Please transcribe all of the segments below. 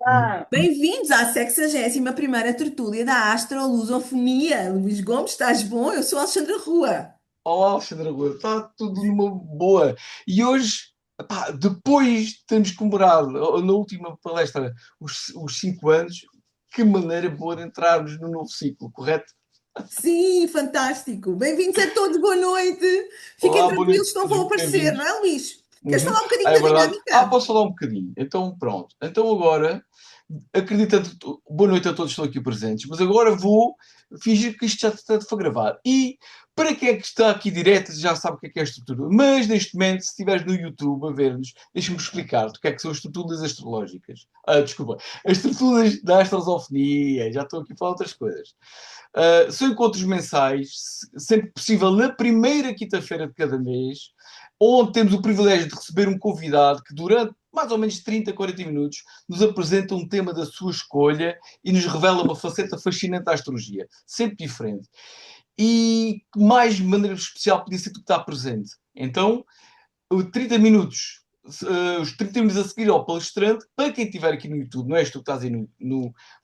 Ah, Bem-vindos à 61ª tertúlia da Astrolusofonia. Luís Gomes, estás bom? Eu sou a Alexandra Rua. olá, Alexandra Rua, está tudo numa boa. E hoje, epá, depois de termos comemorado na última palestra os 5 anos, que maneira boa de entrarmos no novo ciclo, correto? Sim, fantástico. Bem-vindos a todos, boa noite. Fiquem Olá, boa tranquilos noite, que não vão sejam aparecer, não bem-vindos. é, Luís? Queres Uhum. falar um bocadinho É da verdade. dinâmica? Posso falar um bocadinho. Então, pronto. Então, agora, acreditando, boa noite a todos que estão aqui presentes, mas agora vou fingir que isto já está para gravar. E para quem é que está aqui direto, já sabe o que é a estrutura. Mas, neste momento, se estiveres no YouTube a ver-nos, deixa-me explicar-te o que é que são as estruturas astrológicas. Desculpa. As estruturas da astrosofonia. Já estou aqui a falar outras coisas. São encontros mensais, sempre possível, na primeira quinta-feira de cada mês, onde temos o privilégio de receber um convidado que, durante mais ou menos 30, 40 minutos, nos apresenta um tema da sua escolha e nos revela uma faceta fascinante da astrologia, sempre diferente. E mais de maneira especial podia ser tu que está presente. Então, 30 minutos, os 30 minutos a seguir ao palestrante, para quem estiver aqui no YouTube, não és tu que estás aí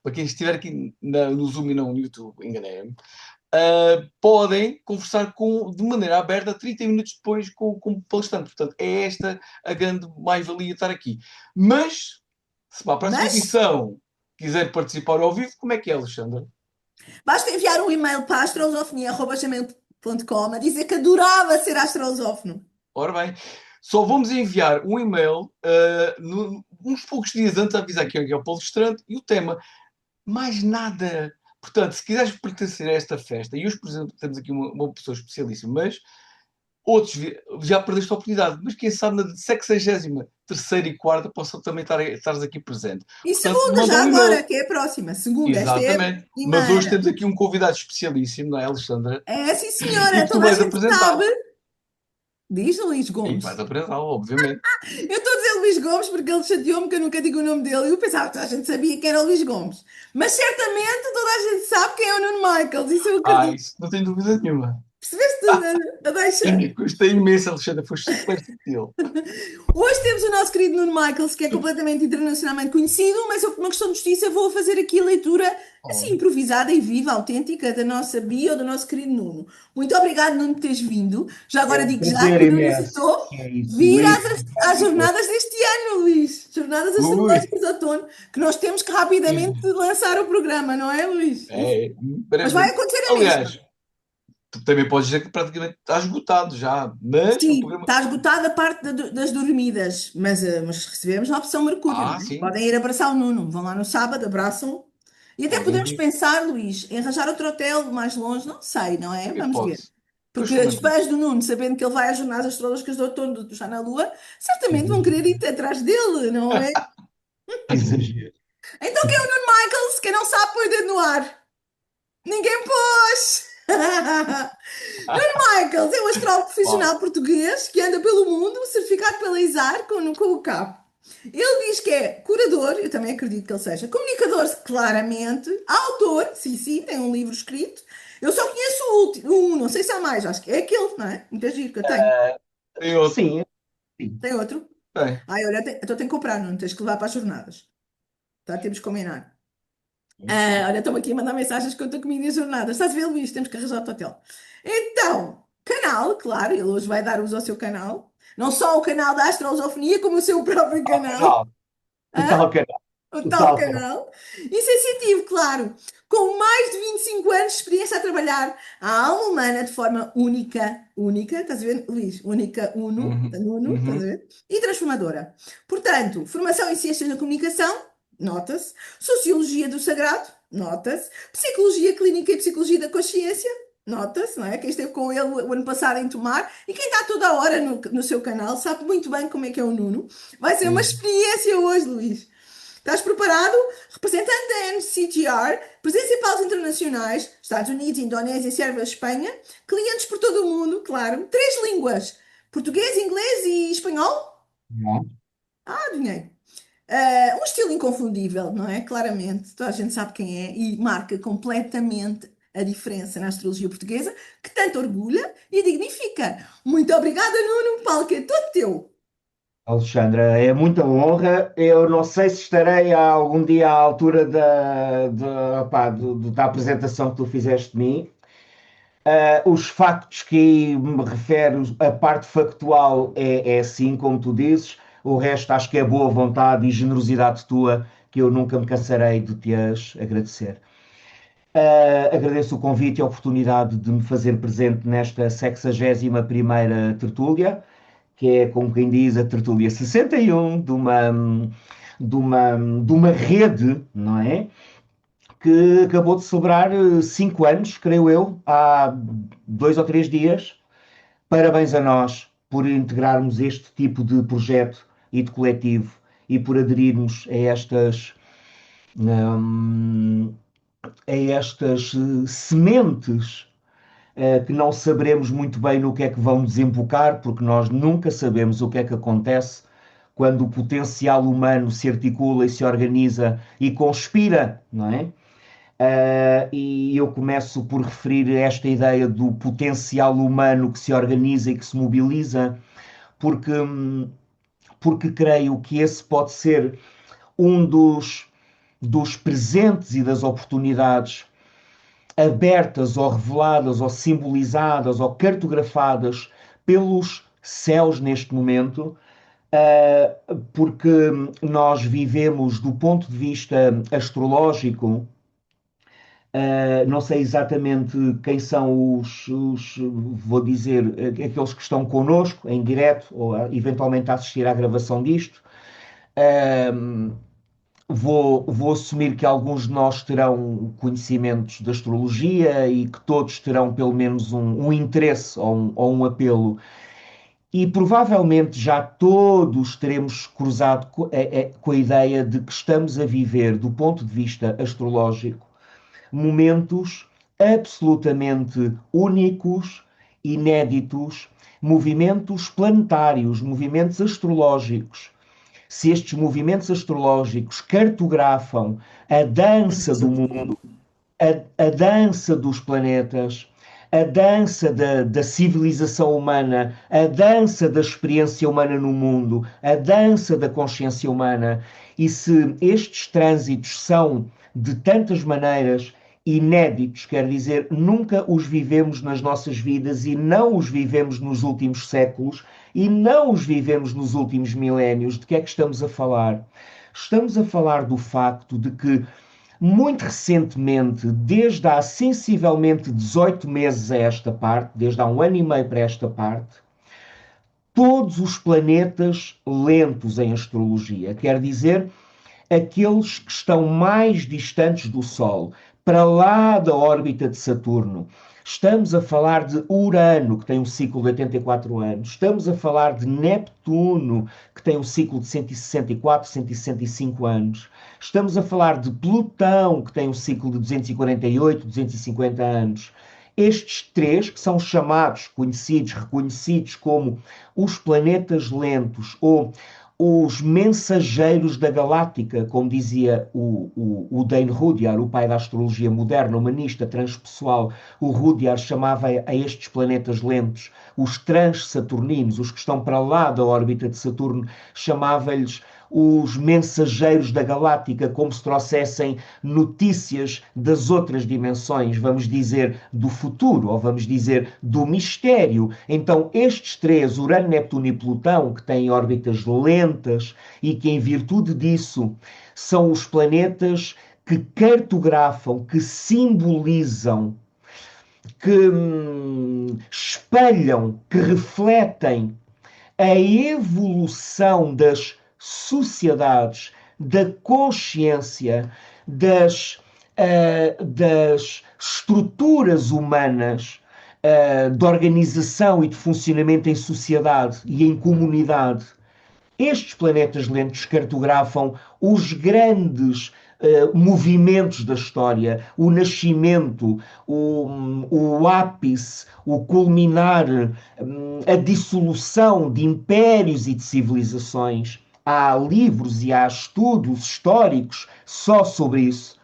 para quem estiver aqui no Zoom e não no YouTube, enganei-me, podem conversar de maneira aberta 30 minutos depois com o palestrante. Portanto, é esta a grande mais-valia de estar aqui. Mas, se para a próxima Mas edição quiser participar ao vivo, como é que é, Alexandre? basta enviar um e-mail para astrolosofonia.gmail.com a dizer que adorava ser astrolosófono. Ora bem, só vamos enviar um e-mail uns poucos dias antes a avisar que é o palestrante e o tema. Mais nada. Portanto, se quiseres pertencer a esta festa, e hoje, por exemplo, temos aqui uma pessoa especialíssima, mas outros já perdeste a oportunidade, mas quem sabe na 63ª e quarta possam também estares aqui presente. E Portanto, segunda, manda já um agora, e-mail. que é a próxima. Segunda, esta é a Exatamente. Mas hoje primeira. temos aqui um convidado especialíssimo, não é, Alexandra? É, sim, E senhora, que tu toda a vais gente sabe. apresentá-lo. Diz Luís E que vais Gomes. apresentá-lo, obviamente. Eu estou a dizer Luís Gomes porque ele chateou-me que eu nunca digo o nome dele e eu pensava que toda a gente sabia que era o Luís Gomes. Mas certamente toda a gente sabe quem é o Nuno Michaels, isso eu acredito. Isso não tenho dúvida nenhuma. Percebeste a deixa? Gostei imenso, Alexandra, foste super sutil. Hoje temos o nosso querido Nuno Michaels, que é completamente internacionalmente conhecido, mas eu, por uma questão de justiça, vou fazer aqui a leitura assim, Oh, improvisada e viva, autêntica da nossa bio, do nosso querido Nuno. Muito obrigado, Nuno, por teres vindo. Já é agora um digo já prazer que o Nuno imenso. aceitou É isso vir mesmo. às jornadas deste ano, Luís. Jornadas Ui, Astrológicas de Outono, que nós temos que rapidamente lançar o programa, não é, Luís? Mas vai brevemente. acontecer a mesma. Aliás, tu também podes dizer que praticamente está esgotado já, mas o Sim, programa. está esgotada a parte das dormidas, mas recebemos na opção Mercúrio, não é? Sim, Podem ir abraçar o Nuno, vão lá no sábado, abraçam. E até podem podemos vir. pensar, Luís, em arranjar outro hotel mais longe, não sei, não é? Vamos ver. Hipótese. Depois Porque os falamos. fãs do Nuno, sabendo que ele vai às jornadas astrológicas do outono do Já na Lua, certamente vão querer ir atrás dele, não é? Exagero. Então quem é o Nuno Michaels? Quem não sabe, põe o dedo no ar. Ninguém pôs! Nuno Michaels é um astrólogo Uau. profissional português que anda pelo mundo, certificado pela ISAR com o CAP. Ele diz que é curador, eu também acredito que ele seja, comunicador, claramente, autor, sim, sim, tem um livro escrito. Eu só conheço o último, um, não sei se há mais, acho que é aquele, não é? Muito giro que eu tenho. Tem outro. Sim, sim. Tem outro? Tem. Ai, olha, então tenho que comprar, não tens que levar para as jornadas. Tá? Temos que combinar. Olha, estão aqui a mandar mensagens que eu estou comigo nas jornadas. Estás a ver, Luís? Temos que arranjar o hotel. Então, canal, claro, ele hoje vai dar uso ao seu canal. Não só o canal da Astrolosofonia, como o seu próprio canal. Canal. O Hã? tal canal. O O tal tal canal. canal. E sensitivo, claro. Com mais de 25 anos de experiência a trabalhar a alma humana de forma única, única, estás a ver, Luís? Única, uno, Uhum. uno, estás a Uhum. ver? E transformadora. Portanto, formação em ciências da comunicação, nota-se. Sociologia do sagrado, nota-se. Psicologia clínica e psicologia da consciência, nota-se, não é? Quem esteve com ele o ano passado em Tomar e quem está toda a hora no seu canal sabe muito bem como é que é o Nuno. Vai ser uma Uhum. experiência hoje, Luís. Estás preparado? Representante da NCGR, presença em paus internacionais, Estados Unidos, Indonésia, Sérvia, Espanha, clientes por todo o mundo, claro, três línguas, português, inglês e espanhol? Não. Adivinhei. Um estilo inconfundível, não é? Claramente, toda a gente sabe quem é e marca completamente a diferença na astrologia portuguesa, que tanto orgulha e dignifica. Muito obrigada, Nuno. O palco é todo teu. Alexandra, é muita honra. Eu não sei se estarei algum dia à altura da apresentação que tu fizeste de mim. Os factos que aí me referes, a parte factual é assim, como tu dizes. O resto acho que é boa vontade e generosidade tua que eu nunca me cansarei de te as agradecer. Agradeço o convite e a oportunidade de me fazer presente nesta 61ª tertúlia, que é, como quem diz, a tertúlia 61 de uma rede, não é? Que acabou de celebrar 5 anos, creio eu, há 2 ou 3 dias. Parabéns a nós por integrarmos este tipo de projeto e de coletivo e por aderirmos hum, a estas sementes que não saberemos muito bem no que é que vão desembocar, porque nós nunca sabemos o que é que acontece quando o potencial humano se articula e se organiza e conspira, não é? E eu começo por referir esta ideia do potencial humano que se organiza e que se mobiliza, porque, porque creio que esse pode ser um dos presentes e das oportunidades abertas ou reveladas ou simbolizadas ou cartografadas pelos céus neste momento, porque nós vivemos do ponto de vista astrológico. Não sei exatamente quem são vou dizer, aqueles que estão connosco em direto ou eventualmente a assistir à gravação disto. Uh, vou assumir que alguns de nós terão conhecimentos de astrologia e que todos terão pelo menos um interesse ou um apelo. E provavelmente já todos teremos cruzado com a ideia de que estamos a viver, do ponto de vista astrológico, momentos absolutamente únicos, inéditos, movimentos planetários, movimentos astrológicos. Se estes movimentos astrológicos cartografam a dança do mundo, a dança dos planetas, a dança da civilização humana, a dança da experiência humana no mundo, a dança da consciência humana, e se estes trânsitos são de tantas maneiras inéditos, quer dizer, nunca os vivemos nas nossas vidas e não os vivemos nos últimos séculos e não os vivemos nos últimos milénios, de que é que estamos a falar? Estamos a falar do facto de que muito recentemente, desde há sensivelmente 18 meses a esta parte, desde há um ano e meio para esta parte, todos os planetas lentos em astrologia, quer dizer, aqueles que estão mais distantes do Sol, para lá da órbita de Saturno. Estamos a falar de Urano, que tem um ciclo de 84 anos. Estamos a falar de Neptuno, que tem um ciclo de 164, 165 anos. Estamos a falar de Plutão, que tem um ciclo de 248, 250 anos. Estes três, que são chamados, conhecidos, reconhecidos como os planetas lentos ou os mensageiros da galáctica, como dizia o Dane Rudyard, o pai da astrologia moderna, humanista, transpessoal. O Rudyard chamava a estes planetas lentos os transsaturninos, os que estão para lá da órbita de Saturno, chamava-lhes os mensageiros da galáctica, como se trouxessem notícias das outras dimensões, vamos dizer, do futuro, ou vamos dizer, do mistério. Então, estes três, Urano, Neptuno e Plutão, que têm órbitas lentas e que, em virtude disso, são os planetas que cartografam, que simbolizam, que espelham, que refletem a evolução das sociedades, da consciência, das estruturas humanas, de organização e de funcionamento em sociedade e em comunidade. Estes planetas lentos cartografam os grandes movimentos da história, o nascimento, o ápice, o culminar, a dissolução de impérios e de civilizações. Há livros e há estudos históricos só sobre isso.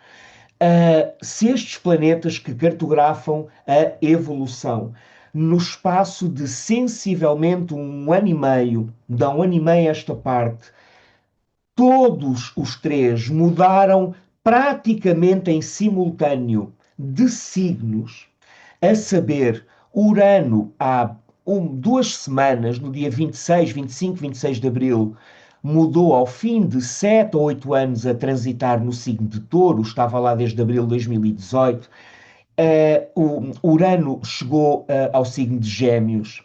Se estes planetas que cartografam a evolução no espaço de sensivelmente um ano e meio, de há um ano e meio a esta parte, todos os três mudaram praticamente em simultâneo de signos, a saber, Urano há 2 semanas, no dia 26, 25, 26 de abril, mudou ao fim de 7 ou 8 anos a transitar no signo de Touro, estava lá desde abril de 2018. O Urano chegou ao signo de Gêmeos.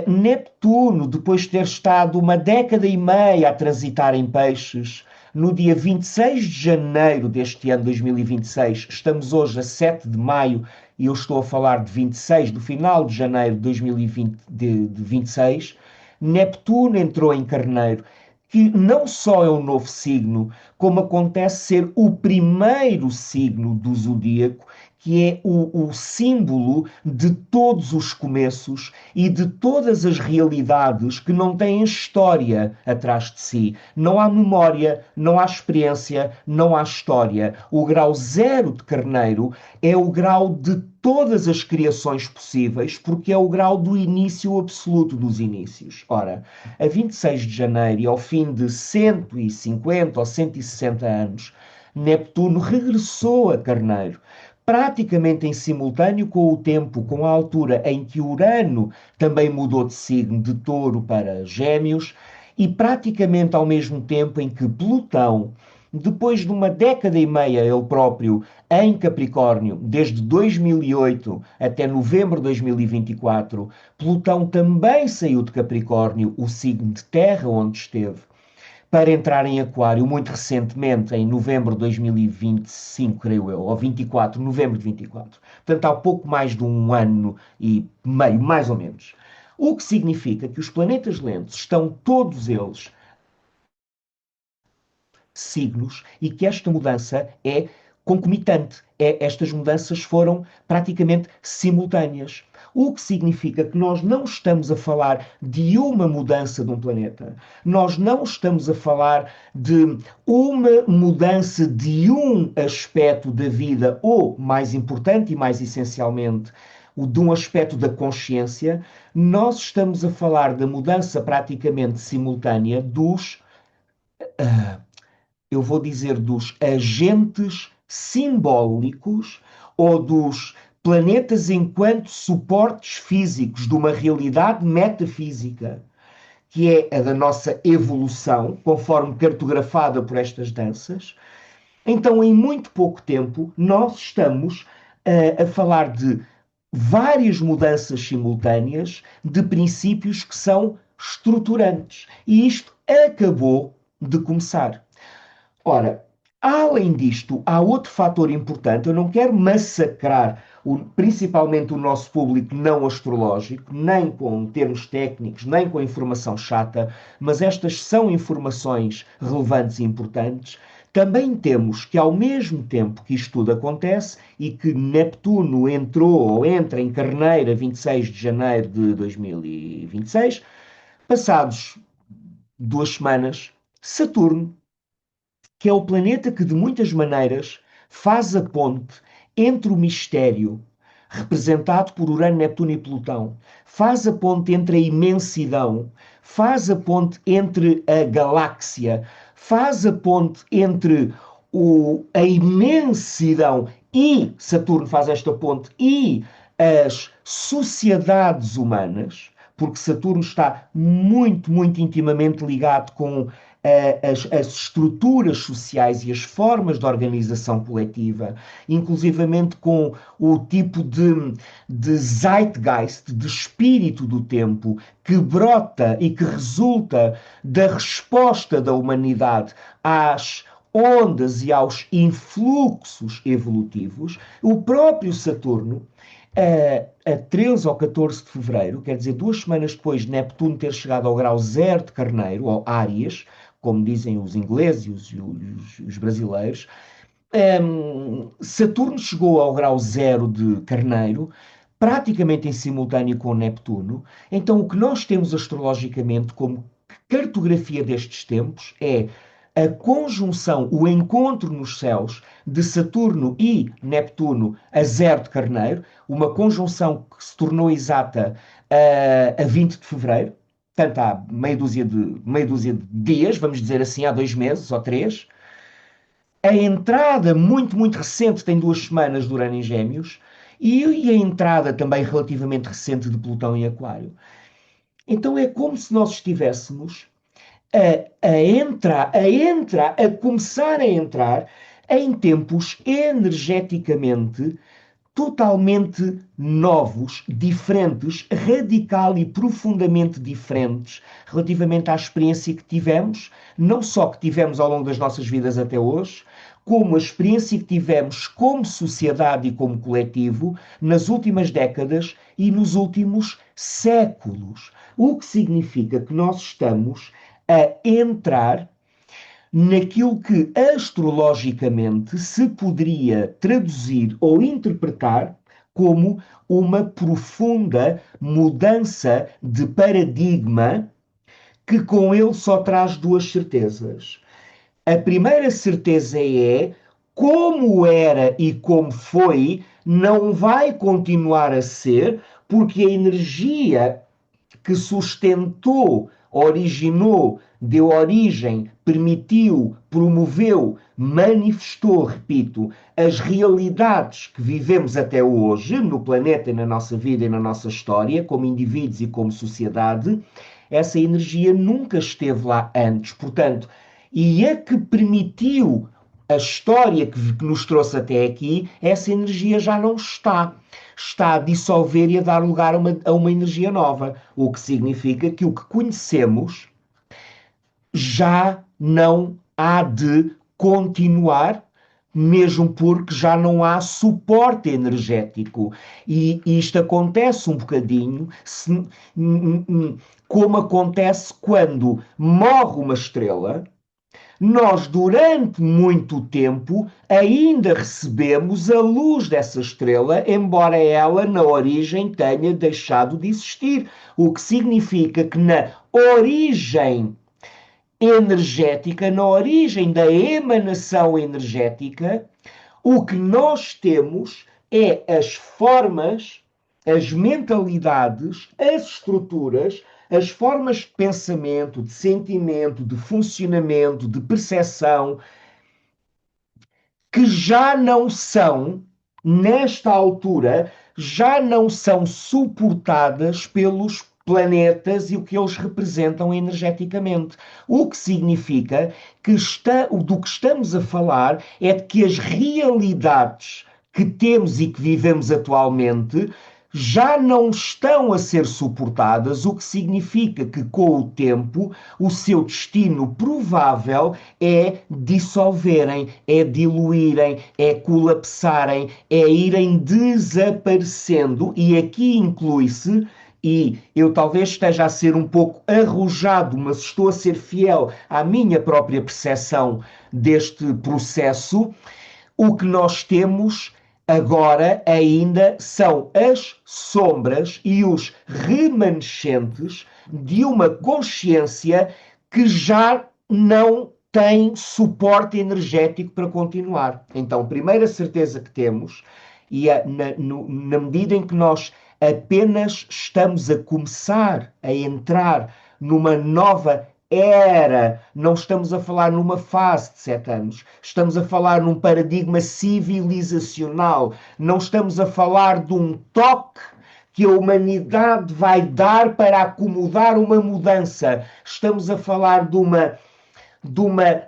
Neptuno, depois de ter estado uma década e meia a transitar em Peixes, no dia 26 de janeiro deste ano 2026, estamos hoje a 7 de maio e eu estou a falar de 26, do final de janeiro de 2020, de 26, Neptuno entrou em Carneiro, que não só é um novo signo, como acontece ser o primeiro signo do zodíaco, que é o símbolo de todos os começos e de todas as realidades que não têm história atrás de si. Não há memória, não há experiência, não há história. O grau zero de Carneiro é o grau de todas as criações possíveis, porque é o grau do início absoluto dos inícios. Ora, a 26 de janeiro e ao fim de 150 ou 160 anos, Neptuno regressou a Carneiro, praticamente em simultâneo com o tempo, com a altura em que Urano também mudou de signo de Touro para Gêmeos, e praticamente ao mesmo tempo em que Plutão, depois de uma década e meia, ele próprio, em Capricórnio, desde 2008 até novembro de 2024, Plutão também saiu de Capricórnio, o signo de terra onde esteve, para entrar em Aquário muito recentemente, em novembro de 2025, creio eu, ou 24, novembro de 24. Portanto, há pouco mais de um ano e meio, mais ou menos. O que significa que os planetas lentos estão todos eles signos e que esta mudança é concomitante. Estas mudanças foram praticamente simultâneas. O que significa que nós não estamos a falar de uma mudança de um planeta. Nós não estamos a falar de uma mudança de um aspecto da vida, ou, mais importante e mais essencialmente, o de um aspecto da consciência. Nós estamos a falar da mudança praticamente simultânea dos eu vou dizer, dos agentes simbólicos ou dos planetas enquanto suportes físicos de uma realidade metafísica, que é a da nossa evolução, conforme cartografada por estas danças. Então, em muito pouco tempo, nós estamos a falar de várias mudanças simultâneas de princípios que são estruturantes. E isto acabou de começar. Ora, além disto, há outro fator importante. Eu não quero massacrar principalmente o nosso público não astrológico, nem com termos técnicos, nem com informação chata, mas estas são informações relevantes e importantes. Também temos que, ao mesmo tempo que isto tudo acontece e que Neptuno entrou ou entra em Carneiro a 26 de janeiro de 2026, passados 2 semanas, Saturno, que é o planeta que, de muitas maneiras, faz a ponte entre o mistério, representado por Urano, Neptuno e Plutão, faz a ponte entre a imensidão, faz a ponte entre a galáxia, faz a ponte entre a imensidão e Saturno faz esta ponte e as sociedades humanas, porque Saturno está muito, muito intimamente ligado com as estruturas sociais e as formas de organização coletiva, inclusivamente com o tipo de zeitgeist, de espírito do tempo, que brota e que resulta da resposta da humanidade às ondas e aos influxos evolutivos. O próprio Saturno, a 13 ou 14 de fevereiro, quer dizer, 2 semanas depois de Neptuno ter chegado ao grau zero de Carneiro, ou Áries, como dizem os ingleses e os brasileiros, Saturno chegou ao grau zero de Carneiro, praticamente em simultâneo com Neptuno. Então, o que nós temos astrologicamente como cartografia destes tempos é a conjunção, o encontro nos céus de Saturno e Neptuno a 0 de Carneiro, uma conjunção que se tornou exata a 20 de fevereiro, portanto há meia dúzia de dias, vamos dizer assim, há 2 meses ou 3. A entrada muito, muito recente, tem 2 semanas de Urano em Gêmeos, e a entrada também relativamente recente de Plutão em Aquário. Então é como se nós estivéssemos a começar a entrar em tempos energeticamente totalmente novos, diferentes, radical e profundamente diferentes relativamente à experiência que tivemos, não só que tivemos ao longo das nossas vidas até hoje, como a experiência que tivemos como sociedade e como coletivo nas últimas décadas e nos últimos séculos. O que significa que nós estamos a entrar naquilo que astrologicamente se poderia traduzir ou interpretar como uma profunda mudança de paradigma que com ele só traz 2 certezas. A primeira certeza é como era e como foi, não vai continuar a ser, porque a energia que sustentou, originou, deu origem, permitiu, promoveu, manifestou, repito, as realidades que vivemos até hoje no planeta, na nossa vida e na nossa história, como indivíduos e como sociedade, essa energia nunca esteve lá antes. Portanto, e a que permitiu a história que nos trouxe até aqui, essa energia já não está a dissolver e a dar lugar a uma energia nova, o que significa que o que conhecemos já não há de continuar, mesmo porque já não há suporte energético. E isto acontece um bocadinho como acontece quando morre uma estrela. Nós, durante muito tempo, ainda recebemos a luz dessa estrela, embora ela, na origem, tenha deixado de existir. O que significa que na origem energética, na origem da emanação energética, o que nós temos é as formas, as mentalidades, as estruturas, as formas de pensamento, de sentimento, de funcionamento, de percepção, que já não são, nesta altura, já não são suportadas pelos planetas e o que eles representam energeticamente. O que significa que do que estamos a falar é de que as realidades que temos e que vivemos atualmente já não estão a ser suportadas, o que significa que, com o tempo, o seu destino provável é dissolverem, é diluírem, é colapsarem, é irem desaparecendo. E aqui inclui-se, e eu talvez esteja a ser um pouco arrojado, mas estou a ser fiel à minha própria percepção deste processo, o que nós temos agora ainda são as sombras e os remanescentes de uma consciência que já não tem suporte energético para continuar. Então, a primeira certeza que temos, e na medida em que nós apenas estamos a começar a entrar numa nova era, não estamos a falar numa fase de 7 anos, estamos a falar num paradigma civilizacional, não estamos a falar de um toque que a humanidade vai dar para acomodar uma mudança, estamos a falar de uma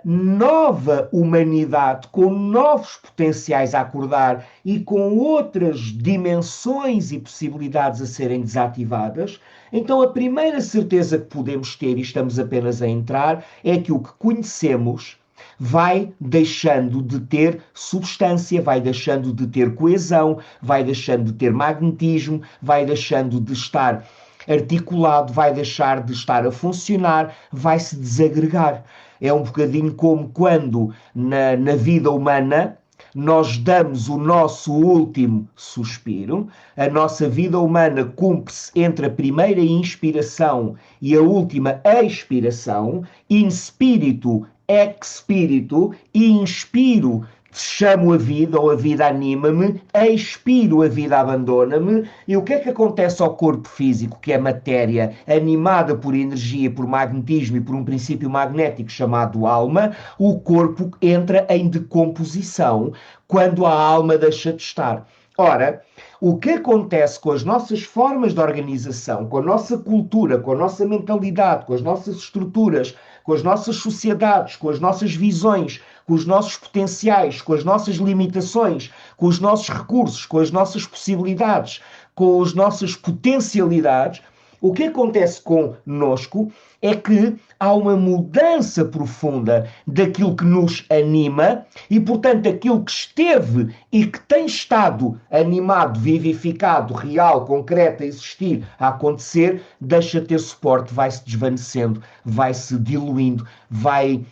nova humanidade com novos potenciais a acordar e com outras dimensões e possibilidades a serem desativadas. Então a primeira certeza que podemos ter, e estamos apenas a entrar, é que o que conhecemos vai deixando de ter substância, vai deixando de ter coesão, vai deixando de ter magnetismo, vai deixando de estar articulado, vai deixar de estar a funcionar, vai se desagregar. É um bocadinho como quando na vida humana nós damos o nosso último suspiro, a nossa vida humana cumpre-se entre a primeira inspiração e a última expiração, in spiritu expirito, inspiro, chamo a vida, ou a vida anima-me, expiro, a vida abandona-me. E o que é que acontece ao corpo físico, que é matéria animada por energia, por magnetismo e por um princípio magnético chamado alma? O corpo entra em decomposição quando a alma deixa de estar. Ora, o que acontece com as nossas formas de organização, com a nossa cultura, com a nossa mentalidade, com as nossas estruturas, com as nossas sociedades, com as nossas visões, com os nossos potenciais, com as nossas limitações, com os nossos recursos, com as nossas possibilidades, com as nossas potencialidades, o que acontece connosco é que há uma mudança profunda daquilo que nos anima e, portanto, aquilo que esteve e que tem estado animado, vivificado, real, concreto, a existir, a acontecer, deixa de ter suporte, vai-se desvanecendo, vai-se diluindo, vai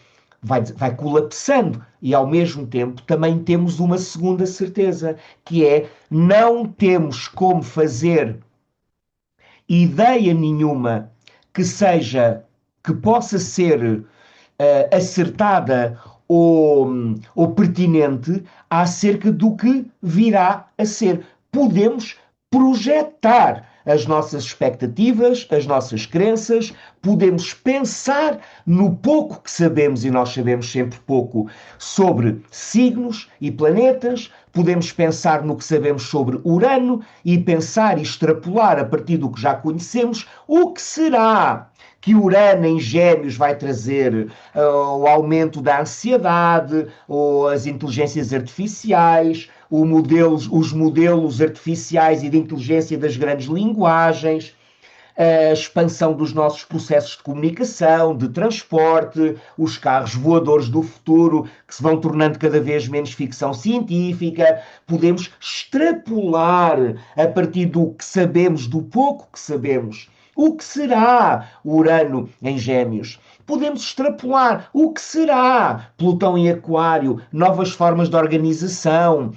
colapsando. E, ao mesmo tempo, também temos uma segunda certeza, que é não temos como fazer ideia nenhuma que possa ser acertada ou pertinente acerca do que virá a ser. Podemos projetar as nossas expectativas, as nossas crenças, podemos pensar no pouco que sabemos, e nós sabemos sempre pouco, sobre signos e planetas, podemos pensar no que sabemos sobre Urano e pensar e extrapolar a partir do que já conhecemos o que será que Urano em Gêmeos vai trazer, o aumento da ansiedade, ou as inteligências artificiais, os modelos artificiais e de inteligência das grandes linguagens, a expansão dos nossos processos de comunicação, de transporte, os carros voadores do futuro, que se vão tornando cada vez menos ficção científica. Podemos extrapolar a partir do que sabemos, do pouco que sabemos, o que será Urano em Gêmeos. Podemos extrapolar o que será Plutão em Aquário, novas formas de organização,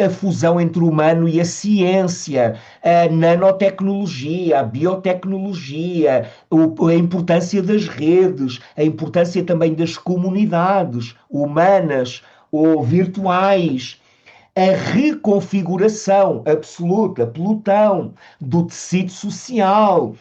a fusão entre o humano e a ciência, a nanotecnologia, a biotecnologia, a importância das redes, a importância também das comunidades humanas ou virtuais, a reconfiguração absoluta, Plutão, do tecido social.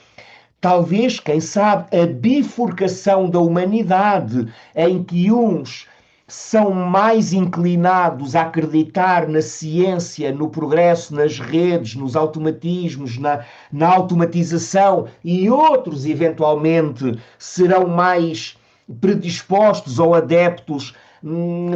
Talvez, quem sabe, a bifurcação da humanidade, em que uns são mais inclinados a acreditar na ciência, no progresso, nas redes, nos automatismos, na automatização, e outros, eventualmente, serão mais predispostos ou adeptos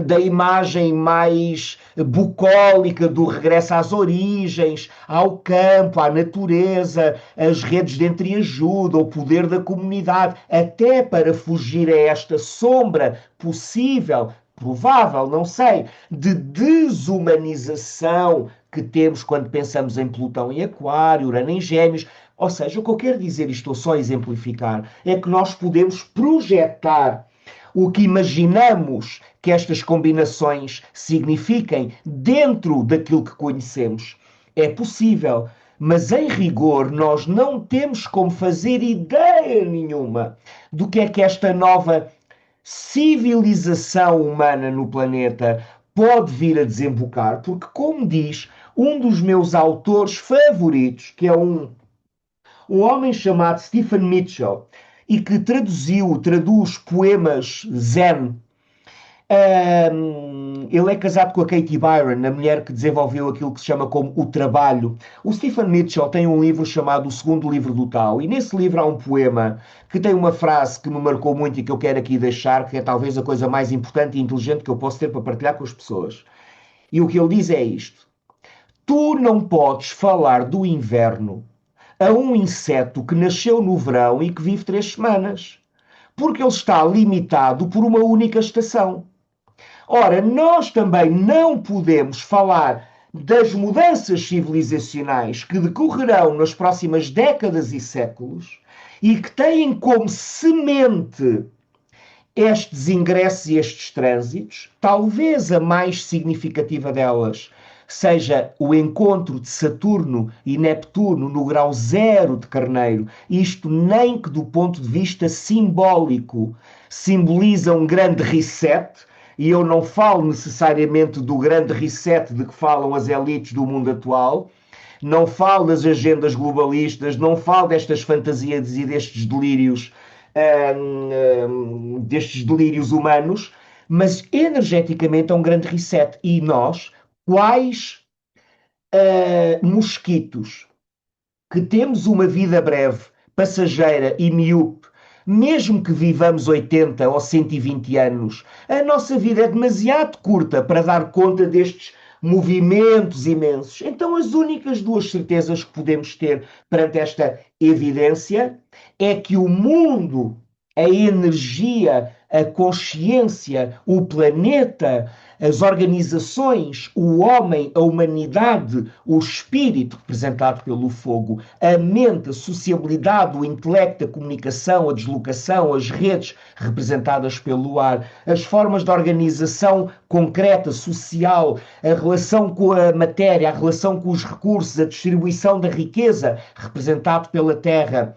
da imagem mais bucólica do regresso às origens, ao campo, à natureza, as redes de entreajuda, o poder da comunidade, até para fugir a esta sombra possível, provável, não sei, de desumanização que temos quando pensamos em Plutão em Aquário, Urano em Gêmeos. Ou seja, o que eu quero dizer, e estou só a exemplificar, é que nós podemos projetar o que imaginamos que estas combinações signifiquem dentro daquilo que conhecemos. É possível, mas em rigor nós não temos como fazer ideia nenhuma do que é que esta nova civilização humana no planeta pode vir a desembocar, porque, como diz um dos meus autores favoritos, que é um homem chamado Stephen Mitchell, e que traduz poemas zen. Ele é casado com a Katie Byron, a mulher que desenvolveu aquilo que se chama como o trabalho. O Stephen Mitchell tem um livro chamado O Segundo Livro do Tao, e nesse livro há um poema que tem uma frase que me marcou muito e que eu quero aqui deixar, que é talvez a coisa mais importante e inteligente que eu posso ter para partilhar com as pessoas. E o que ele diz é isto: tu não podes falar do inverno a um inseto que nasceu no verão e que vive 3 semanas, porque ele está limitado por uma única estação. Ora, nós também não podemos falar das mudanças civilizacionais que decorrerão nas próximas décadas e séculos e que têm como semente estes ingressos e estes trânsitos. Talvez a mais significativa delas seja o encontro de Saturno e Neptuno no grau zero de Carneiro, isto nem que do ponto de vista simbólico simboliza um grande reset, e eu não falo necessariamente do grande reset de que falam as elites do mundo atual, não falo das agendas globalistas, não falo destas fantasias e destes delírios humanos, mas energeticamente é um grande reset. E nós, quais mosquitos que temos uma vida breve, passageira e miúpe, mesmo que vivamos 80 ou 120 anos, a nossa vida é demasiado curta para dar conta destes movimentos imensos. Então, as únicas duas certezas que podemos ter perante esta evidência é que o mundo, a energia, a consciência, o planeta, as organizações, o homem, a humanidade, o espírito representado pelo fogo, a mente, a sociabilidade, o intelecto, a comunicação, a deslocação, as redes representadas pelo ar, as formas de organização concreta, social, a relação com a matéria, a relação com os recursos, a distribuição da riqueza representado pela terra,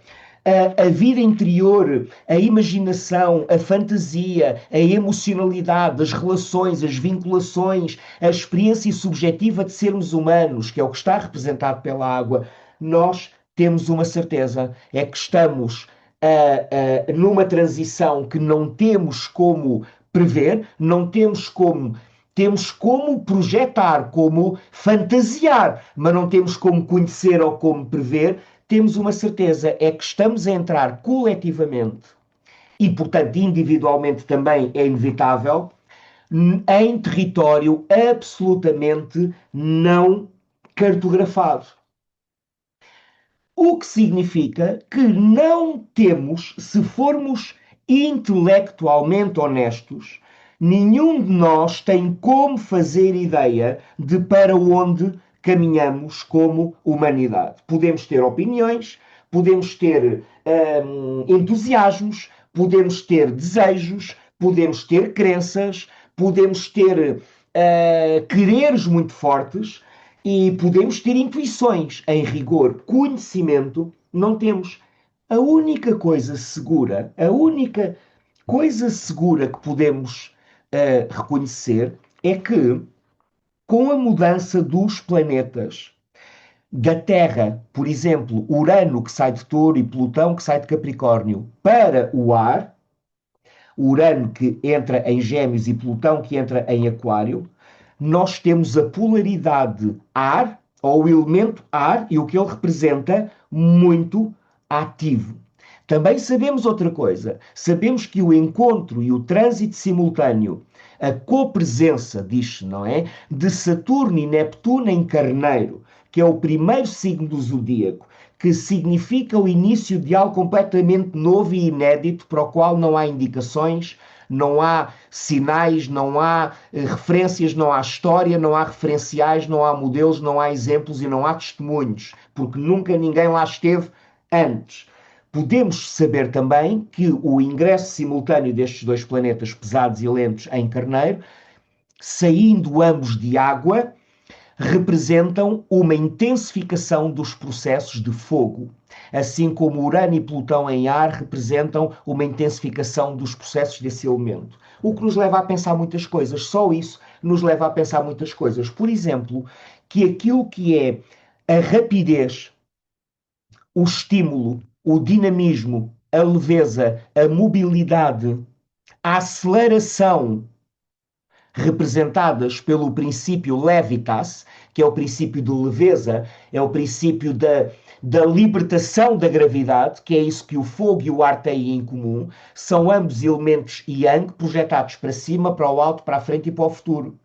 a vida interior, a imaginação, a fantasia, a emocionalidade, as relações, as vinculações, a experiência subjetiva de sermos humanos, que é o que está representado pela água, nós temos uma certeza, é que estamos numa transição que não temos como prever, não temos como. Temos como projetar, como fantasiar, mas não temos como conhecer ou como prever. Temos uma certeza, é que estamos a entrar coletivamente e, portanto, individualmente também é inevitável, em território absolutamente não cartografado. O que significa que não temos, se formos intelectualmente honestos, nenhum de nós tem como fazer ideia de para onde caminhamos como humanidade. Podemos ter opiniões, podemos ter entusiasmos, podemos ter desejos, podemos ter crenças, podemos ter quereres muito fortes e podemos ter intuições. Em rigor, conhecimento, não temos. A única coisa segura, que podemos reconhecer é que, com a mudança dos planetas, da Terra, por exemplo, Urano que sai de Touro e Plutão que sai de Capricórnio, para o ar, Urano que entra em Gêmeos e Plutão que entra em Aquário, nós temos a polaridade ar, ou o elemento ar, e o que ele representa, muito ativo. Também sabemos outra coisa. Sabemos que o encontro e o trânsito simultâneo, a copresença, diz-se, não é? De Saturno e Neptuno em Carneiro, que é o primeiro signo do zodíaco, que significa o início de algo completamente novo e inédito, para o qual não há indicações, não há sinais, não há referências, não há história, não há referenciais, não há modelos, não há exemplos e não há testemunhos, porque nunca ninguém lá esteve antes. Podemos saber também que o ingresso simultâneo destes dois planetas pesados e lentos em Carneiro, saindo ambos de água, representam uma intensificação dos processos de fogo, assim como Urano e Plutão em ar representam uma intensificação dos processos desse elemento. O que nos leva a pensar muitas coisas, só isso nos leva a pensar muitas coisas. Por exemplo, que aquilo que é a rapidez, o estímulo, o dinamismo, a leveza, a mobilidade, a aceleração, representadas pelo princípio levitas, que é o princípio de leveza, é o princípio da libertação da gravidade, que é isso que o fogo e o ar têm em comum, são ambos elementos yang projetados para cima, para o alto, para a frente e para o futuro.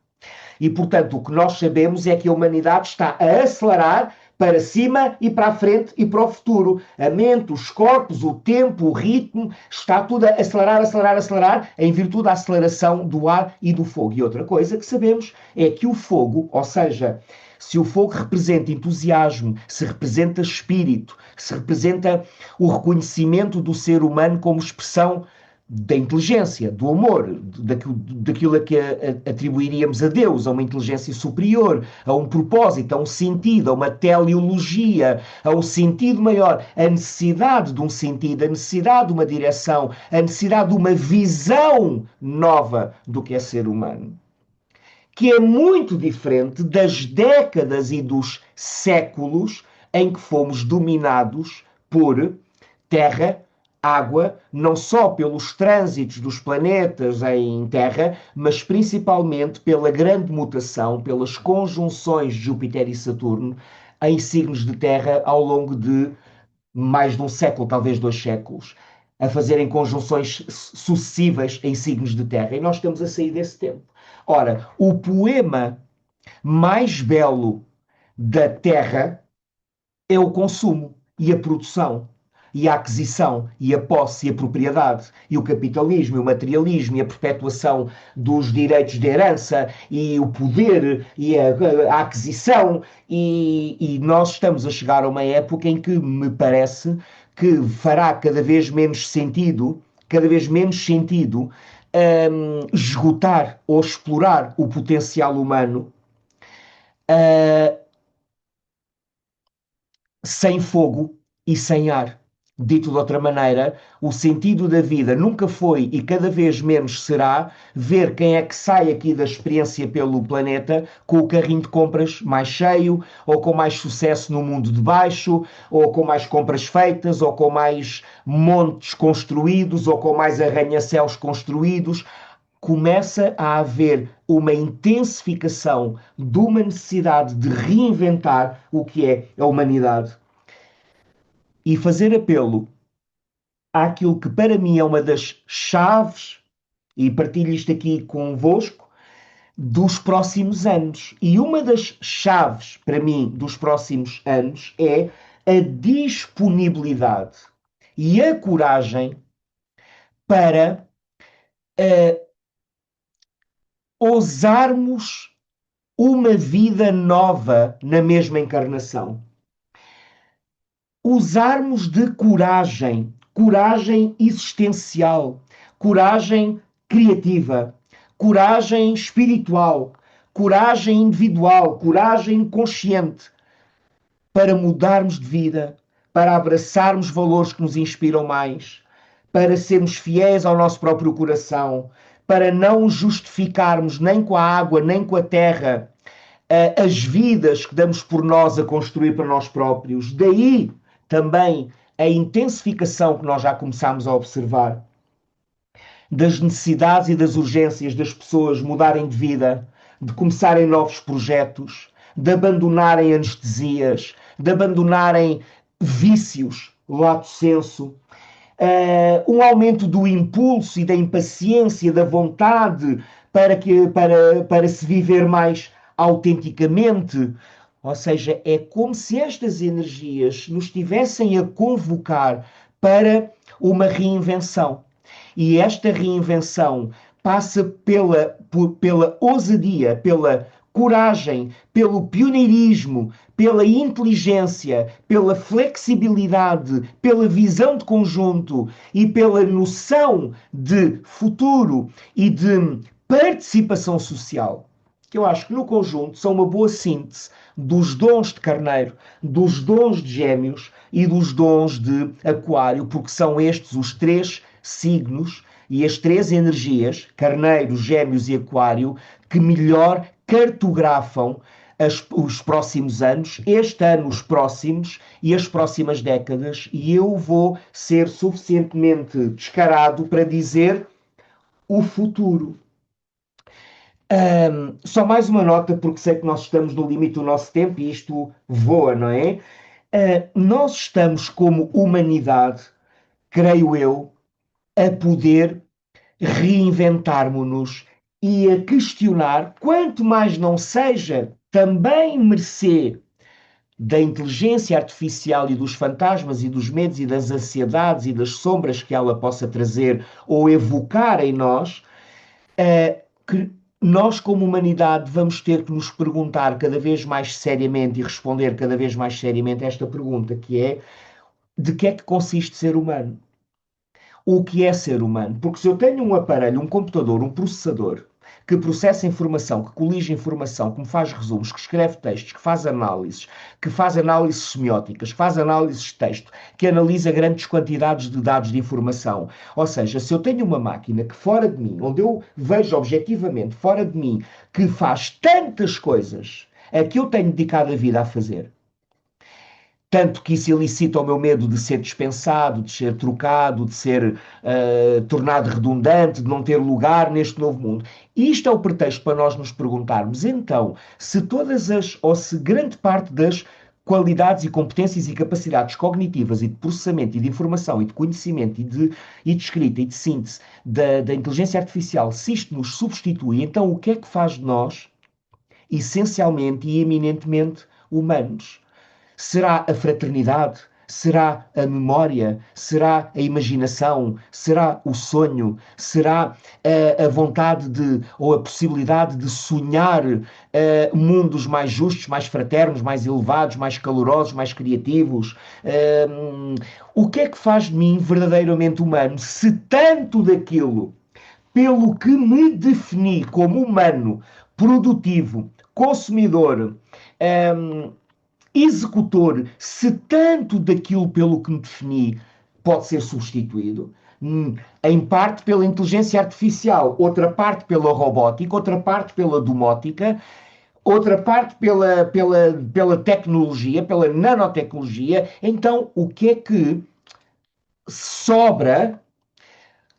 E, portanto, o que nós sabemos é que a humanidade está a acelerar para cima e para a frente e para o futuro. A mente, os corpos, o tempo, o ritmo, está tudo a acelerar, acelerar, acelerar, em virtude da aceleração do ar e do fogo. E outra coisa que sabemos é que o fogo, ou seja, se o fogo representa entusiasmo, se representa espírito, se representa o reconhecimento do ser humano como expressão da inteligência, do amor, daquilo a que atribuiríamos a Deus, a uma inteligência superior, a um propósito, a um sentido, a uma teleologia, a um sentido maior, a necessidade de um sentido, a necessidade de uma direção, a necessidade de uma visão nova do que é ser humano. Que é muito diferente das décadas e dos séculos em que fomos dominados por terra, água, não só pelos trânsitos dos planetas em Terra, mas principalmente pela grande mutação, pelas conjunções de Júpiter e Saturno em signos de Terra ao longo de mais de um século, talvez 2 séculos, a fazerem conjunções sucessivas em signos de Terra. E nós estamos a sair desse tempo. Ora, o poema mais belo da Terra é o consumo e a produção e a aquisição e a posse e a propriedade e o capitalismo e o materialismo e a perpetuação dos direitos de herança e o poder e a aquisição e nós estamos a chegar a uma época em que me parece que fará cada vez menos sentido esgotar ou explorar o potencial humano sem fogo e sem ar. Dito de outra maneira, o sentido da vida nunca foi e cada vez menos será ver quem é que sai aqui da experiência pelo planeta com o carrinho de compras mais cheio, ou com mais sucesso no mundo de baixo, ou com mais compras feitas, ou com mais montes construídos, ou com mais arranha-céus construídos. Começa a haver uma intensificação de uma necessidade de reinventar o que é a humanidade e fazer apelo àquilo que para mim é uma das chaves, e partilho isto aqui convosco, dos próximos anos. E uma das chaves para mim dos próximos anos é a disponibilidade e a coragem para ousarmos uma vida nova na mesma encarnação. Usarmos de coragem, coragem existencial, coragem criativa, coragem espiritual, coragem individual, coragem consciente, para mudarmos de vida, para abraçarmos valores que nos inspiram mais, para sermos fiéis ao nosso próprio coração, para não justificarmos nem com a água, nem com a terra, as vidas que damos por nós a construir para nós próprios. Daí também a intensificação que nós já começámos a observar das necessidades e das urgências das pessoas mudarem de vida, de começarem novos projetos, de abandonarem anestesias, de abandonarem vícios, lato senso, um aumento do impulso e da impaciência, da vontade para se viver mais autenticamente. Ou seja, é como se estas energias nos estivessem a convocar para uma reinvenção. E esta reinvenção passa pela ousadia, pela coragem, pelo pioneirismo, pela inteligência, pela flexibilidade, pela visão de conjunto e pela noção de futuro e de participação social, que eu acho que no conjunto são uma boa síntese dos dons de Carneiro, dos dons de Gêmeos e dos dons de Aquário, porque são estes os 3 signos e as 3 energias, Carneiro, Gêmeos e Aquário, que melhor cartografam os próximos anos, este ano os próximos e as próximas décadas, e eu vou ser suficientemente descarado para dizer o futuro. Só mais uma nota, porque sei que nós estamos no limite do nosso tempo e isto voa, não é? Nós estamos como humanidade, creio eu, a poder reinventarmos-nos e a questionar, quanto mais não seja também mercê da inteligência artificial e dos fantasmas e dos medos e das ansiedades e das sombras que ela possa trazer ou evocar em nós, que nós como humanidade vamos ter que nos perguntar cada vez mais seriamente e responder cada vez mais seriamente esta pergunta, que é: de que é que consiste ser humano? o que é ser humano. Porque se eu tenho um aparelho, um computador, um processador, que processa informação, que colige informação, que me faz resumos, que escreve textos, que faz análises semióticas, que faz análises de texto, que analisa grandes quantidades de dados de informação. Ou seja, se eu tenho uma máquina que fora de mim, onde eu vejo objetivamente fora de mim, que faz tantas coisas a que eu tenho dedicado a vida a fazer, tanto que isso elicita o meu medo de ser dispensado, de ser trocado, de ser tornado redundante, de não ter lugar neste novo mundo. Isto é o pretexto para nós nos perguntarmos, então, se todas as, ou se grande parte das qualidades e competências e capacidades cognitivas e de processamento e de informação e de conhecimento e de escrita e de síntese da inteligência artificial, se isto nos substitui, então o que é que faz de nós, essencialmente e eminentemente, humanos? Será a fraternidade? Será a memória? Será a imaginação? Será o sonho? Será a vontade de, ou a possibilidade de sonhar mundos mais justos, mais fraternos, mais elevados, mais calorosos, mais criativos? O que é que faz de mim verdadeiramente humano se tanto daquilo pelo que me defini como humano, produtivo, consumidor, executor, se tanto daquilo pelo que me defini pode ser substituído, em parte pela inteligência artificial, outra parte pela robótica, outra parte pela domótica, outra parte pela tecnologia, pela nanotecnologia, então o que é que sobra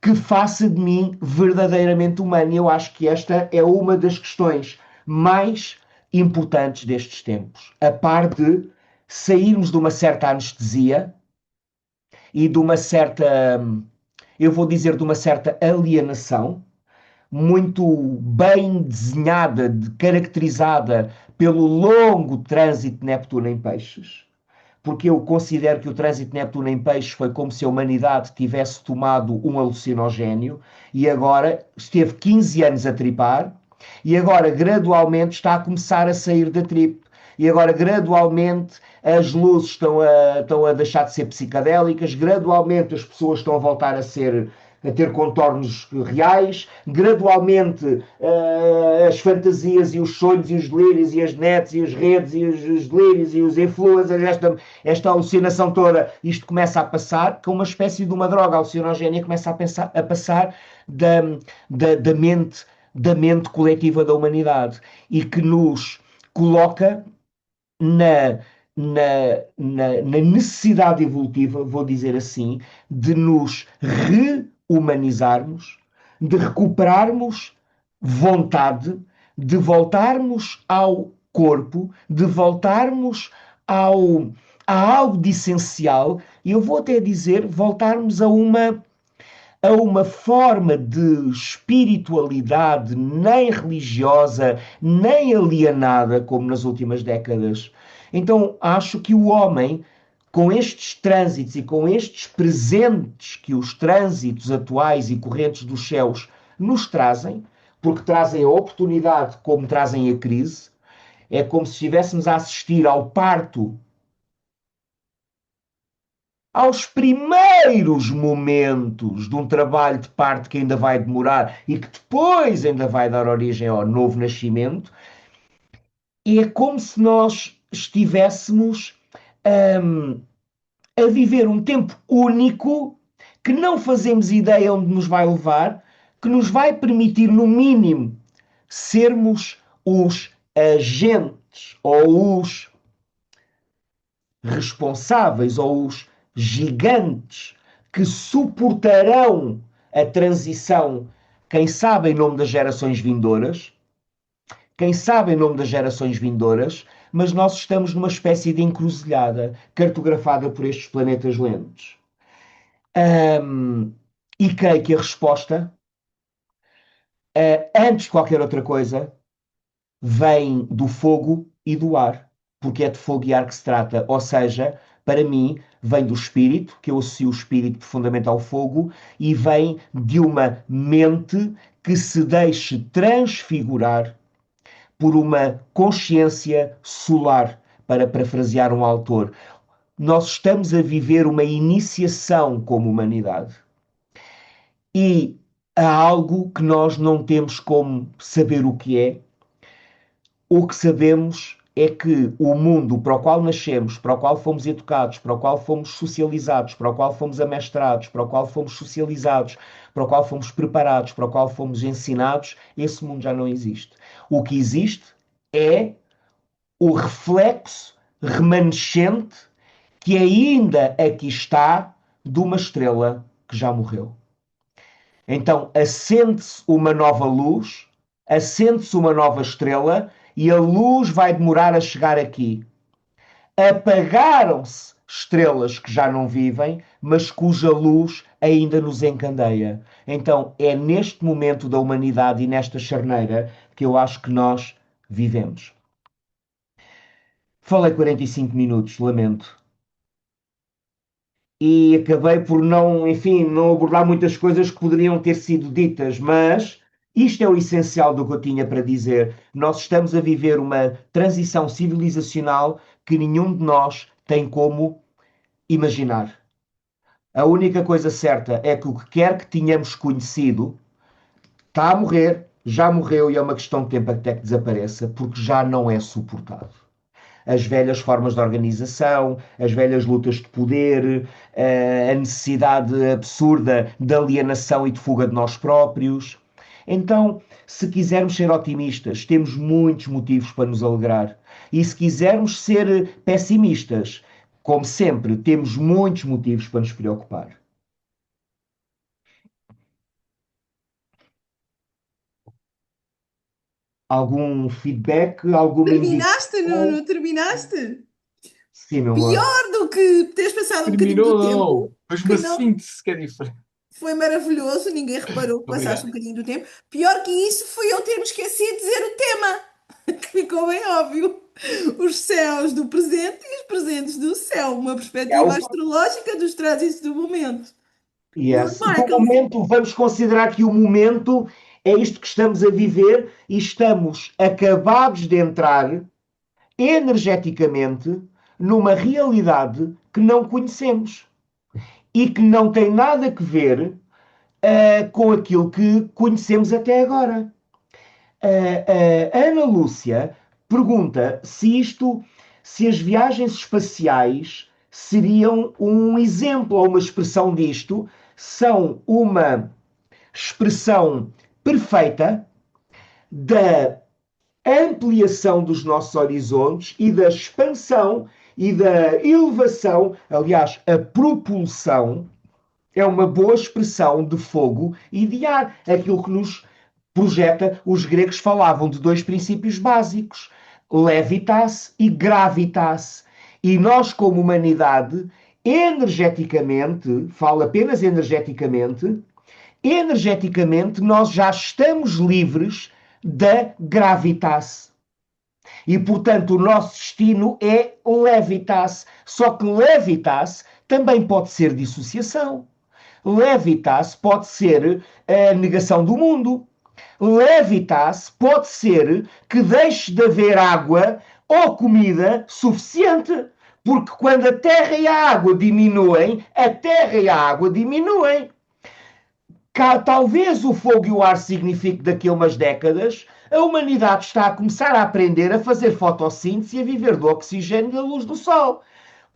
que faça de mim verdadeiramente humano? Eu acho que esta é uma das questões mais importantes destes tempos, a par de sairmos de uma certa anestesia e de uma certa, eu vou dizer, de uma certa alienação, muito bem desenhada, caracterizada pelo longo trânsito de Neptuno em Peixes, porque eu considero que o trânsito de Neptuno em Peixes foi como se a humanidade tivesse tomado um alucinogénio e agora esteve 15 anos a tripar e agora gradualmente está a começar a sair da trip. E agora gradualmente as luzes estão a deixar de ser psicadélicas, gradualmente as pessoas estão a voltar a ter contornos reais, gradualmente as fantasias e os sonhos e os delírios e as nets e as redes e os delírios e os influencers, esta alucinação toda, isto começa a passar, com uma espécie de uma droga alucinogénia, começa a passar da mente coletiva da humanidade e que nos coloca na necessidade evolutiva, vou dizer assim, de nos rehumanizarmos, de recuperarmos vontade, de voltarmos ao corpo, de voltarmos a algo de essencial, e eu vou até dizer, voltarmos a uma forma de espiritualidade nem religiosa, nem alienada, como nas últimas décadas. Então, acho que o homem, com estes trânsitos e com estes presentes que os trânsitos atuais e correntes dos céus nos trazem, porque trazem a oportunidade como trazem a crise, é como se estivéssemos a assistir ao parto, aos primeiros momentos de um trabalho de parto que ainda vai demorar e que depois ainda vai dar origem ao novo nascimento, e é como se nós estivéssemos a viver um tempo único que não fazemos ideia onde nos vai levar, que nos vai permitir, no mínimo, sermos os agentes ou os responsáveis ou os gigantes que suportarão a transição, quem sabe em nome das gerações vindouras, mas nós estamos numa espécie de encruzilhada cartografada por estes planetas lentos. E creio que a resposta, antes de qualquer outra coisa, vem do fogo e do ar, porque é de fogo e ar que se trata, ou seja, para mim, vem do espírito, que eu associo o espírito profundamente ao fogo, e vem de uma mente que se deixe transfigurar por uma consciência solar, para parafrasear um autor. Nós estamos a viver uma iniciação como humanidade. E há algo que nós não temos como saber o que é. O que sabemos é que o mundo para o qual nascemos, para o qual fomos educados, para o qual fomos socializados, para o qual fomos amestrados, para o qual fomos socializados, para o qual fomos preparados, para o qual fomos ensinados, esse mundo já não existe. O que existe é o reflexo remanescente que ainda aqui está de uma estrela que já morreu. Então acende-se uma nova luz, acende-se uma nova estrela e a luz vai demorar a chegar aqui. Apagaram-se estrelas que já não vivem, mas cuja luz ainda nos encandeia. Então é neste momento da humanidade e nesta charneira que eu acho que nós vivemos. Falei 45 minutos, lamento. E acabei por não, enfim, não abordar muitas coisas que poderiam ter sido ditas, mas isto é o essencial do que eu tinha para dizer. Nós estamos a viver uma transição civilizacional que nenhum de nós tem como imaginar. A única coisa certa é que o que quer que tenhamos conhecido está a morrer, já morreu e é uma questão de tempo até que desapareça, porque já não é suportado. As velhas formas de organização, as velhas lutas de poder, a necessidade absurda de alienação e de fuga de nós próprios. Então, se quisermos ser otimistas, temos muitos motivos para nos alegrar. E se quisermos ser pessimistas, como sempre, temos muitos motivos para nos preocupar. Algum feedback, alguma Terminaste, indicação? Nuno? Terminaste? Sim, meu amor. Pior do que teres passado um bocadinho do Terminou, tempo, não. Mas que uma não síntese que é diferente. foi maravilhoso, ninguém reparou que passaste um Obrigado. bocadinho do tempo. Pior que isso foi eu ter-me esquecido de dizer o tema, que ficou bem óbvio. Os céus do presente e os presentes do céu, uma É perspectiva o astrológica dos trânsitos do momento. Nuno Yes. Do Marco, momento, vamos considerar que o momento é isto que estamos a viver e estamos acabados de entrar energeticamente numa realidade que não conhecemos e que não tem nada a ver com aquilo que conhecemos até agora. A Ana Lúcia pergunta se as viagens espaciais seriam um exemplo ou uma expressão disto, são uma expressão perfeita da ampliação dos nossos horizontes e da expansão e da elevação, aliás, a propulsão é uma boa expressão de fogo e de ar. Aquilo que nos projeta, os gregos falavam de dois princípios básicos, levitas e gravitas. E nós, como humanidade, energeticamente, falo apenas energeticamente nós já estamos livres da gravitas. E, portanto, o nosso destino é levitas. Só que levitas também pode ser dissociação. Levitas pode ser a negação do mundo. Levitas pode ser que deixe de haver água ou comida suficiente. Porque quando a terra e a água diminuem, a terra e a água diminuem. Talvez o fogo e o ar signifique daqui a umas décadas a humanidade está a começar a aprender a fazer fotossíntese e a viver do oxigênio e da luz do sol.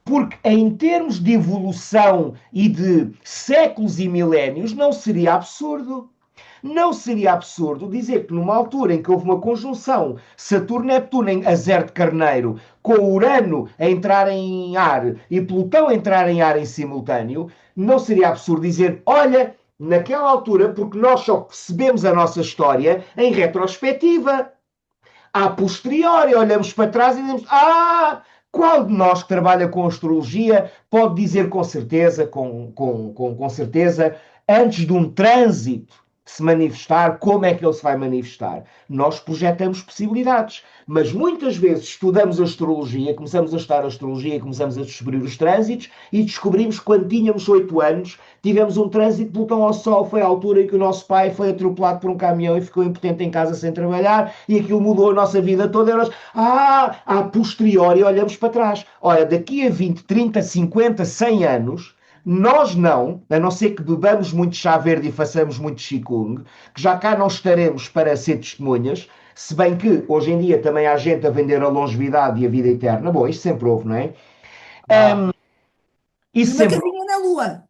Porque em termos de evolução e de séculos e milénios, não seria absurdo. Não seria absurdo dizer que numa altura em que houve uma conjunção Saturno-Neptuno a zero de Carneiro, com Urano a entrar em ar e Plutão a entrar em ar em simultâneo, não seria absurdo dizer, olha, naquela altura, porque nós só percebemos a nossa história em retrospectiva. A posteriori, olhamos para trás e dizemos, qual de nós que trabalha com astrologia pode dizer com certeza, com certeza, antes de um trânsito se manifestar, como é que ele se vai manifestar? Nós projetamos possibilidades, mas muitas vezes estudamos astrologia, começamos a estudar astrologia, começamos a descobrir os trânsitos e descobrimos que quando tínhamos 8 anos, tivemos um trânsito de Plutão ao Sol, foi a altura em que o nosso pai foi atropelado por um caminhão e ficou impotente em casa sem trabalhar e aquilo mudou a nossa vida toda e nós, a posteriori olhamos para trás. Olha, daqui a 20, 30, 50, 100 anos, Nós não, a não ser que bebamos muito chá verde e façamos muito Qigong, que já cá não estaremos para ser testemunhas, se bem que hoje em dia também há gente a vender a longevidade e a vida eterna. Bom, isto sempre houve, não é? Ah, E Isso uma sempre houve. casinha na Lua.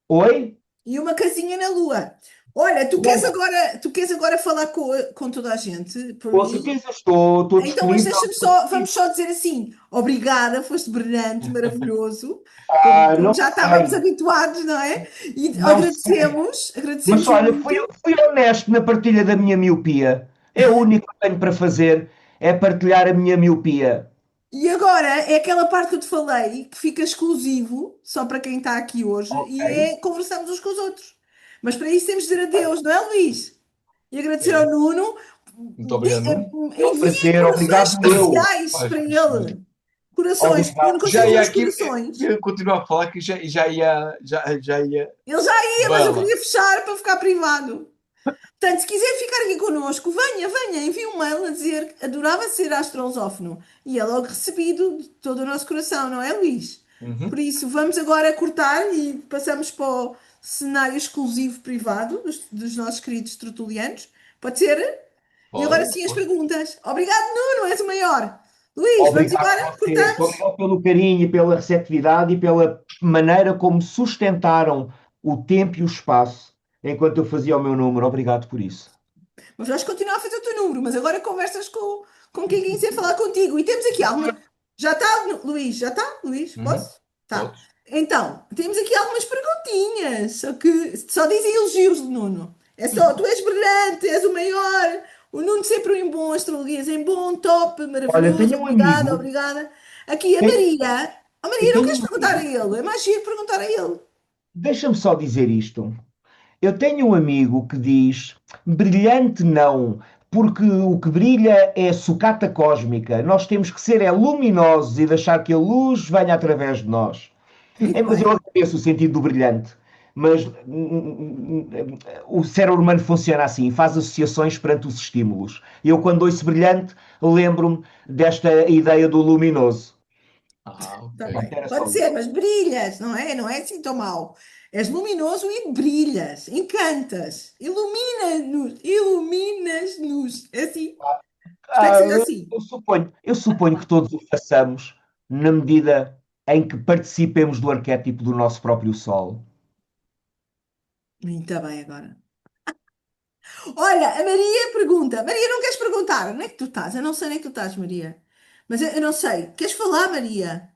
Oi? E uma casinha na Lua. Olha, tu queres agora falar com toda a gente por Com mim? certeza estou Então, mas disponível. deixa-me só, vamos só dizer assim, obrigada, foste brilhante, maravilhoso, Ah, como não já estávamos sei, habituados, não é? E não sei. Mas agradecemos olha, muito. fui honesto na partilha da minha miopia. É o único que tenho para fazer, é partilhar a minha miopia. E agora é aquela parte que eu te falei, que fica exclusivo, só para quem está aqui hoje, Ok. e é conversarmos uns com os outros. Mas para isso temos de dizer adeus, não é, Luís? E agradecer ao é. Nuno. Muito obrigado, Nuno. É um Enviem prazer, corações obrigado eu. especiais Faz para perceber. ele. Corações, porque eu Obrigado. não Já consigo ver ia os aqui, corações. eu continuo a falar que já ia. Ele já ia, mas eu Bela. queria fechar para ficar privado. Portanto, se quiser ficar aqui connosco, venha, envie um mail a dizer que adorava ser astrolófono. E é logo recebido de todo o nosso coração, não é, Luís? Por Uhum. isso, vamos agora cortar e passamos para o cenário exclusivo privado dos nossos queridos tertulianos. Pode ser? E agora Pode, sim as pode. perguntas. Obrigado, Nuno, és o maior. Luís, vamos Obrigado embora? a vocês. Cortamos? Obrigado pelo carinho e pela receptividade e pela maneira como sustentaram o tempo e o espaço enquanto eu fazia o meu número. Obrigado por isso. Mas vais continuar a fazer o teu número, mas agora conversas com quem quiser falar contigo. E temos aqui alguma. Já está, Luís? Já está, Luís? Uhum. Posso? Tá. Podes. Então, temos aqui algumas perguntinhas, só que só dizem elogios de Nuno. É só, tu és brilhante, és o maior. O Nuno sempre em bom, astrologias em bom, top, Olha, maravilhoso, tenho um obrigada, amigo, obrigada. Aqui, a tenho, Maria. A eu Maria, não tenho queres um perguntar a amigo. ele? É mais giro perguntar a ele. Deixa-me só dizer isto. Eu tenho um amigo que diz: brilhante não, porque o que brilha é sucata cósmica. Nós temos que ser luminosos e deixar que a luz venha através de nós. Muito Mas eu bem. agradeço o sentido do brilhante. Mas o cérebro humano funciona assim, faz associações perante os estímulos. Eu, quando ouço brilhante, lembro-me desta ideia do luminoso. Ah, Está ok. bem. Era só Pode ser, isso. mas brilhas, não é? Não é assim tão mau. És luminoso e brilhas, encantas, iluminas-nos. É assim? Espero que Ah, seja assim. eu suponho que todos o façamos na medida em que participemos do arquétipo do nosso próprio Sol. Muito bem agora. Olha, a Maria pergunta. Maria, não queres perguntar? Onde é que tu estás? Eu não sei onde é que tu estás, Maria. Mas eu não sei. Queres falar, Maria?